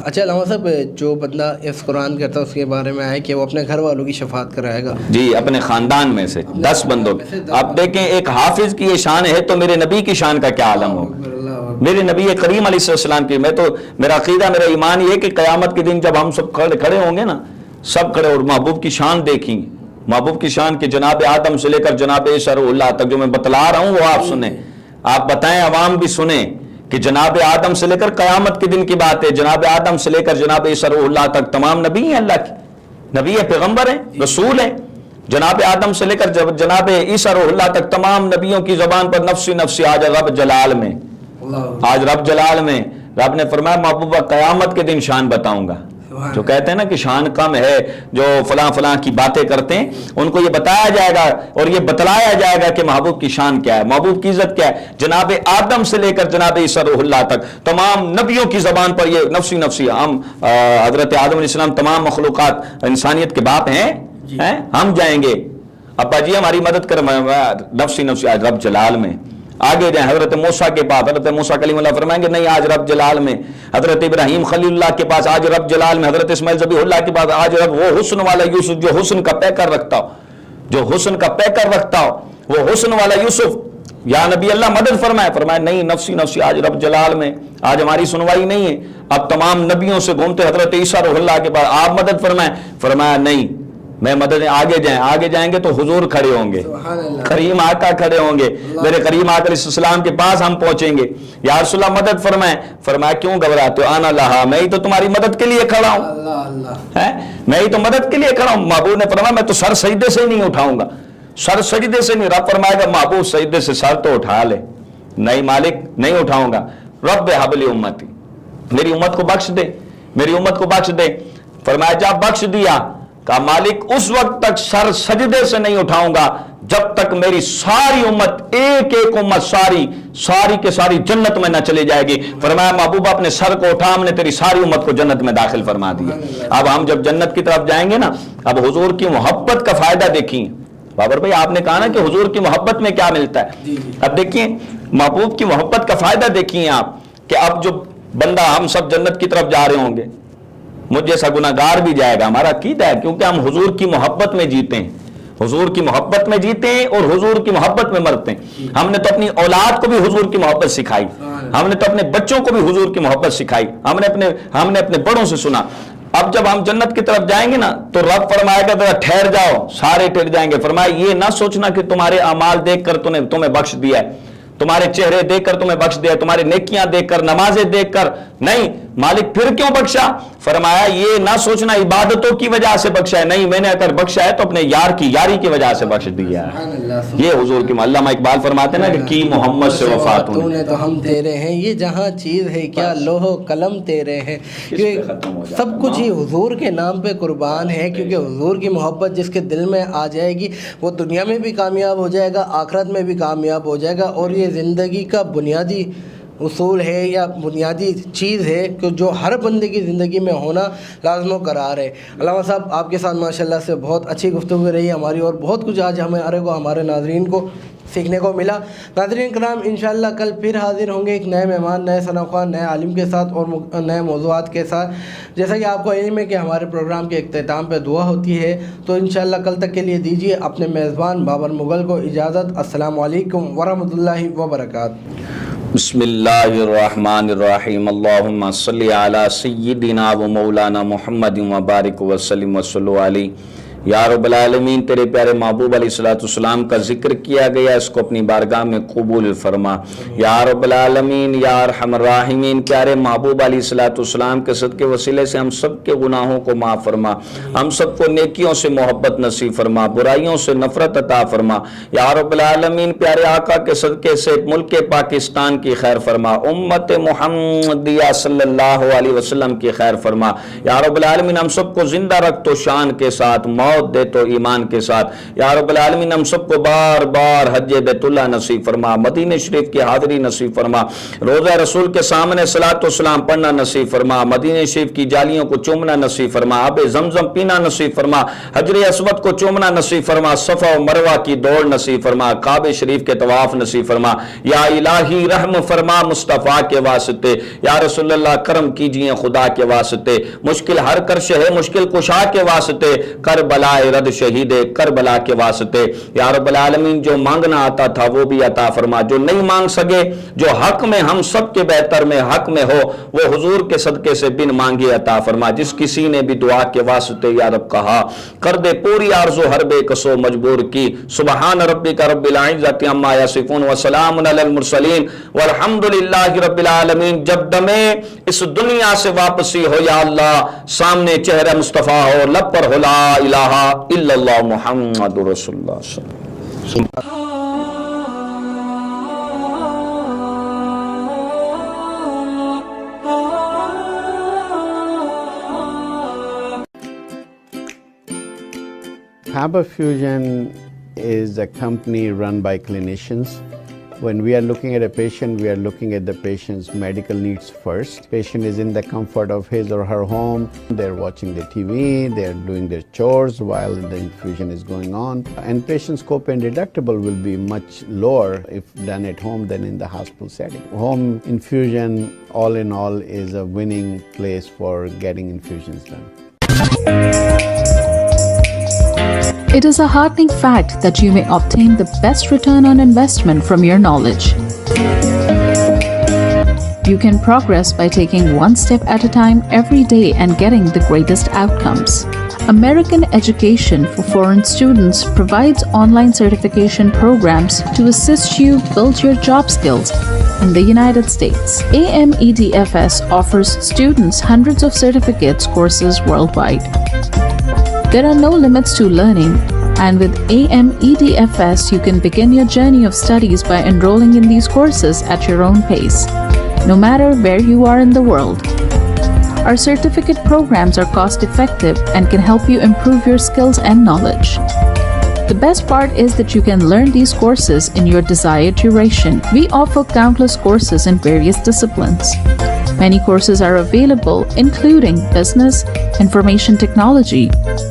اچھا علامہ صاحب، جو بندہ اس قرآن کرتا ہے اس کے بارے میں ہے کہ وہ اپنے گھر والوں کی شفاعت کرائے گا؟ جی، اپنے خاندان میں سے 10 بندوں کی۔ آپ دیکھیں ایک حافظ کی یہ شان ہے تو میرے نبی کی شان کا کیا عالم ہوگا؟ میرے نبی کریم علیہ السلام کی، میں تو میرا عقیدہ، میرا ایمان یہ کہ قیامت کے دن جب ہم سب کھڑے ہوں گے نا، سب کھڑے، اور محبوب کی شان دیکھیں گے، محبوب کی شان کہ جناب آدم سے لے کر جناب عیسی روح اللہ تک، جو میں بتلا رہا ہوں وہ آپ سنیں، آپ بتائیں، عوام بھی سنیں کہ جناب آدم سے لے کر قیامت کے دن کی بات ہے، جناب آدم سے لے کر جناب عیسی روح اللہ تک تمام نبی ہیں، اللہ کے نبی ہیں، پیغمبر ہیں، رسول ہیں۔ جناب آدم سے لے کر جناب عیسیٰ روح اللہ تک تمام نبیوں کی زبان پر نفسی نفسی. آج رب جلال میں آج رب جلال میں رب نے فرمایا محبوبہ قیامت کے دن شان بتاؤں گا. جو کہتے ہیں نا کہ شان کم ہے, جو فلاں فلاں کی باتیں کرتے ہیں, ان کو یہ بتایا جائے گا اور یہ بتلایا جائے گا کہ محبوب کی شان کیا ہے, محبوب کی عزت کیا ہے. جناب آدم سے لے کر جناب عیسیٰ روح اللہ تک تمام نبیوں کی زبان پر یہ نفسی نفسی. ہم حضرت آدم علیہ السلام تمام مخلوقات انسانیت کے باپ ہیں, ہم جائیں گے ابا جی ہماری مدد کر, نفسی نفسی. آج رب جلال میں آگے جائیں حضرت موسیٰ کے پاس, حضرت موسیٰ کلیم اللہ فرمائیں گے نہیں آج رب جلال میں. حضرت ابراہیم خلیل اللہ کے پاس آج رب جلال میں. حضرت اسماعیل ذبیح اللہ کے پاس آج رب, وہ حسن والا یوسف جو حسن کا پیکر رکھتا ہو, جو حسن کا پیکر رکھتا ہو, وہ حسن والا یوسف یا نبی اللہ مدد فرمائے. فرمائے نہیں نفسی نفسی آج رب جلال میں, آج ہماری سنوائی نہیں ہے. اب تمام نبیوں سے گھومتے حضرت عیسیٰ روح اللہ کے پاس, آپ مدد فرمائیں. فرمایا نہیں میں مدد, آگے جائیں گے تو حضور کھڑے ہوں گے, کریم آقا کھڑے ہوں گے, میرے کریم آقا علیہ السلام کے پاس ہم پہنچیں گے. یا رسول اللہ مدد فرمائیں. فرمایا کیوں گھبراتے ہو, آنا لہا, میں ہی تو تمہاری مدد کے لیے کھڑا ہوں, میں ہی تو مدد کے لیے کھڑا ہوں. محبوب نے فرمایا میں تو سر سجدے سے نہیں اٹھاؤں گا, سر سجدے سے نہیں. رب فرمائے گا محبوب سجدے سے سر تو اٹھا لے. نہیں مالک نہیں اٹھاؤں گا. رب حبلی امتی, میری امت کو بخش دے, میری امت کو بخش دے. فرمایا جا بخش دیا. کہا مالک اس وقت تک سر سجدے سے نہیں اٹھاؤں گا جب تک میری ساری امت, ایک ایک امت ساری کے ساری جنت میں نہ چلے جائے گی. فرمایا محبوب اپنے سر کو اٹھا, ہم نے تیری ساری امت کو جنت میں داخل فرما دیا. اب ہم جب جنت کی طرف جائیں گے نا, اب حضور کی محبت کا فائدہ دیکھیں. بابر بھائی آپ نے کہا نا کہ حضور کی محبت میں کیا ملتا ہے, اب دیکھیں محبوب کی محبت کا فائدہ دیکھیں آپ, کہ اب جو بندہ, ہم سب جنت کی طرف جا رہے ہوں گے, مجھ جیسا گناہگار بھی جائے گا, ہمارا عقیدہ ہے, کیونکہ ہم حضور کی محبت میں جیتے ہیں, حضور کی محبت میں جیتے ہیں اور حضور کی محبت میں مرتے ہیں. ہم نے تو اپنی اولاد کو بھی حضور کی محبت سکھائی, ہم نے تو اپنے بچوں کو بھی حضور کی محبت سکھائی, ہم نے اپنے بڑوں سے سنا. اب جب ہم جنت کی طرف جائیں گے نا تو رب فرمائے گا ذرا ٹھہر جاؤ, سارے ٹھہر جائیں گے. فرمایا یہ نہ سوچنا کہ تمہارے اعمال دیکھ کر تمہیں بخش دیا ہے, تمہارے چہرے دیکھ کر تمہیں بخش دیا, تمہاری نیکیاں دیکھ کر, نمازیں دیکھ کر نہیں. مالک پھر کیوں بخشا؟ فرمایا یہ نہ سوچنا عبادتوں کی وجہ سے بخشا ہے, نہیں میں نے اگر بخشا ہے تو اپنے یار کی یاری کی وجہ سے بخش دیا ہے. یہ حضور کی, علامہ اقبال فرماتے ہیں نا کہ کی محمد سے وفات نے تو ہم تیرے ہیں, یہ جہاں چیز ہے کیا لوح و قلم تیرے ہیں. سب کچھ ہی حضور کے نام پہ قربان ہے, کیونکہ حضور کی محبت جس کے دل میں آ جائے گی وہ دنیا میں بھی کامیاب ہو جائے گا, آخرت میں بھی کامیاب ہو جائے گا. اور یہ زندگی کا بنیادی اصول ہے یا بنیادی چیز ہے کہ جو ہر بندے کی زندگی میں ہونا لازم و قرار ہے. علامہ صاحب آپ کے ساتھ ماشاءاللہ سے بہت اچھی گفتگو رہی ہماری, اور بہت کچھ آج ہمارے ناظرین کو سیکھنے کو ملا. ناظرین کرام انشاءاللہ کل پھر حاضر ہوں گے ایک نئے مہمان, نئے ثنا خواہ, نئے عالم کے ساتھ اور نئے موضوعات کے ساتھ. جیسا کہ آپ کو علم ہے کہ ہمارے پروگرام کے اختتام پہ دعا ہوتی ہے, تو انشاءاللہ کل تک کے لیے دیجیے اپنے میزبان بابر مغل کو اجازت. السلام علیکم ورحمۃ اللہ وبرکاتہ. بسم اللہ الرحمن الرحیم. اللہم صلی علی سیدنا و مولانا محمد و بارک وسلم وصلو علیہ. یا رب العالمین تیرے پیارے محبوب علیہ الصلوۃ والسلام کا ذکر کیا گیا, اس کو اپنی بارگاہ میں قبول فرما. یا رب العالمین یا ارحم الراحمین پیارے محبوب علیہ الصلوۃ والسلام کے صدقے وسیلے سے ہم سب کے گناہوں کو معاف فرما, ہم سب کو نیکیوں سے محبت نصیب فرما, برائیوں سے نفرت عطا فرما. یا رب العالمین پیارے آقا کے صدقے سے ملک پاکستان کی خیر فرما, امت محمدیہ صلی اللہ علیہ وسلم کی خیر فرما. یا رب العالمین ہم سب کو زندہ رکھ تو شان کے ساتھ, موت دے تو ایمان کے ساتھ. یا رب العالمین ہم سب کو بار بار حج بیت اللہ نصیب فرما, مدینہ شریف کی حاضری نصیب فرما, روضہ رسول کے سامنے صلاۃ و سلام پڑھنا نصیب فرما, مدینہ شریف کی جالیوں کو چومنا نصیب فرما, آب زمزم پینا نصیب فرما, حجر اسود کو چومنا نصیب فرما, صفا و مروہ کی دوڑ نصیب فرما, کعبہ شریف کے طواف نصیب فرما. یا الہی رحم فرما مصطفیٰ کے واسطے, یا رسول اللہ کرم کیجئے خدا کے واسطے, مشکل ہر کرش ہے مشکل کشا کے واسطے, کربلا رد شہید کربلا کے واسطے. یا رب العالمین جو مانگنا آتا تھا وہ بھی عطا فرما, جو نہیں مانگ سکے جو حق میں ہم سب کے بہتر میں حق میں ہو وہ حضور کے صدقے سے بن مانگے عطا فرما. جس کسی نے بھی دعا کے واسطے یا رب کہا کر دے پوری آرزو ہر بے کسو مجبور کی. سبحان ربک رب العزت عما یصفون وسلام علی المرسلین والحمدللہ رب العالمین. جب دمے اس دنیا سے واپسی ہو یا اللہ سامنے چہرہ مصطفیٰ ہو, لب پر ہو لا الہ الہ الا اللہ محمد رسول اللہ صلی اللہ علیہ وسلم. Faber Fusion is a company run by clinicians. When we are looking at a patient, we are looking at the patient's medical needs first. Patient is in the comfort of his or her home. They're watching the TV, they're doing their chores while the infusion is going on. And patient's copay and deductible will be much lower if done at home than in the hospital setting. Home infusion, all in all, is a winning place for getting infusions done. It is a heartening fact that you may obtain the best return on investment from your knowledge. You can progress by taking one step at a time every day and getting the greatest outcomes. American Education for Foreign Students provides online certification programs to assist you build your job skills in the United States. AMEDFS offers students hundreds of certificates courses worldwide. There are no limits to learning, and with AMEDFS, you can begin your journey of studies by enrolling in these courses at your own pace, no matter where you are in the world. Our certificate programs are cost-effective and can help you improve your skills and knowledge. The best part is that you can learn these courses in your desired duration. We offer countless courses in various disciplines. Many courses are available, including business, information technology,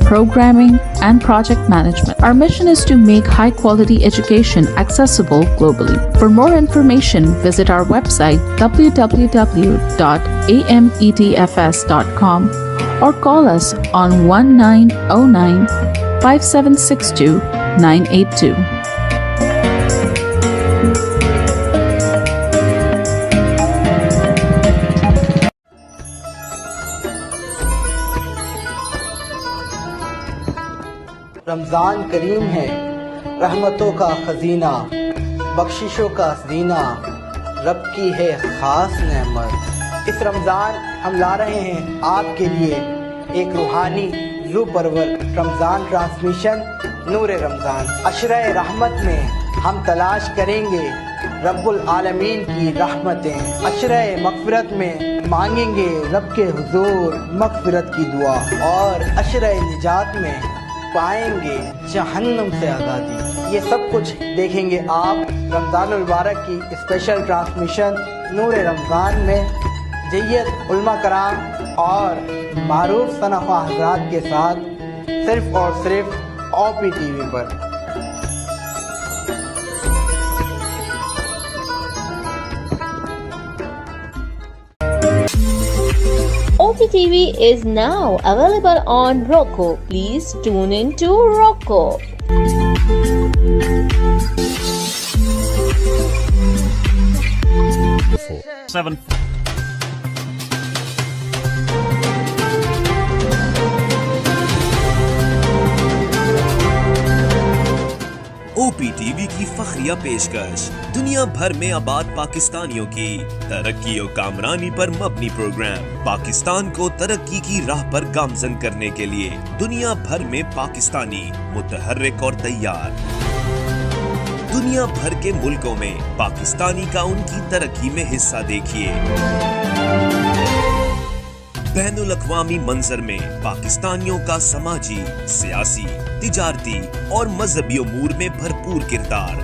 programming, and project management. Our mission is to make high-quality education accessible globally. For more information, visit our website www.amedfs.com or call us on 1909-5762-982. رمضان کریم ہے رحمتوں کا خزینہ، بخششوں کا زینہ، رب کی ہے خاص نعمت. اس رمضان ہم لا رہے ہیں آپ کے لیے ایک روحانی روح پرور رمضان ٹرانسمیشن نور رمضان. عشرہ رحمت میں ہم تلاش کریں گے رب العالمین کی رحمتیں. عشرہ مغفرت میں مانگیں گے رب کے حضور مغفرت کی دعا، اور عشرہ نجات میں پائیں گے جہنم سے آزادی. یہ سب کچھ دیکھیں گے آپ رمضان المبارک کی اسپیشل ٹرانسمیشن نور رمضان میں جیت علماء کرام اور معروف صنفاء حضرات کے ساتھ، صرف اور صرف OP TV per. OPTV is now available on Roku. Please tune in to Roku. OPTV کی فخریہ پیشکش دنیا بھر میں آباد پاکستانیوں کی ترقی و کامرانی پر مبنی پروگرام. پاکستان کو ترقی کی راہ پر گامزن کرنے کے لیے دنیا بھر میں پاکستانی متحرک اور تیار. دنیا بھر کے ملکوں میں پاکستانی کا ان کی ترقی میں حصہ دیکھیے. بین الاقوامی منظر میں پاکستانیوں کا سماجی، سیاسی، تجارتی اور مذہبی امور میں بھرپور کردار.